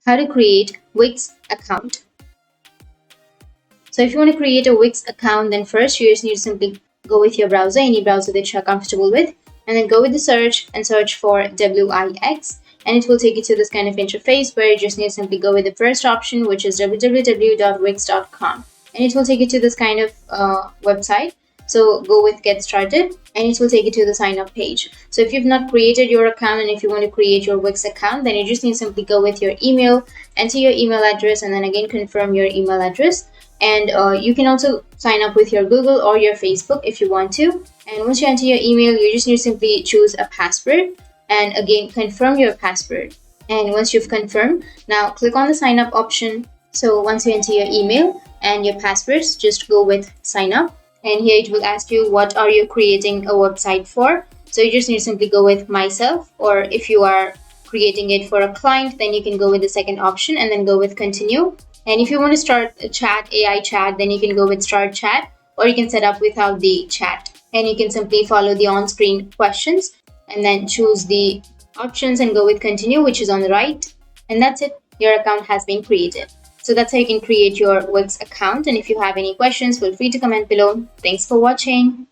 how to create Wix account. So if you want to create a Wix account, then first you just need to simply go with your browser, any browser that you're comfortable with, and then go with the search and search for WIX, and it will take you to this kind of interface where you just need to simply go with the first option, which is www.wix.com, and it will take you to this kind of website. So go with get started and it will take you to the sign up page. So if you've not created your account and if you want to create your Wix account, then you just need to simply go with your email, enter your email address, and then again confirm your email address. And you can also sign up with your Google or your Facebook if you want to. And once you enter your email, you just need to simply choose a password and again confirm your password. And once you've confirmed, now click on the sign up option. So once you enter your email and your passwords, just go with sign up. And here it will ask you what are you creating a website for. So you just need to simply go with myself, or if you are creating it for a client, then you can go with the second option and then go with continue. And if you want to start a chat, AI chat, then you can go with start chat, or you can set up without the chat. And you can simply follow the on-screen questions and then choose the options and go with continue, which is on the right. And that's it. Your account has been created. So that's how you can create your Wix account. And if you have any questions, feel free to comment below. Thanks for watching.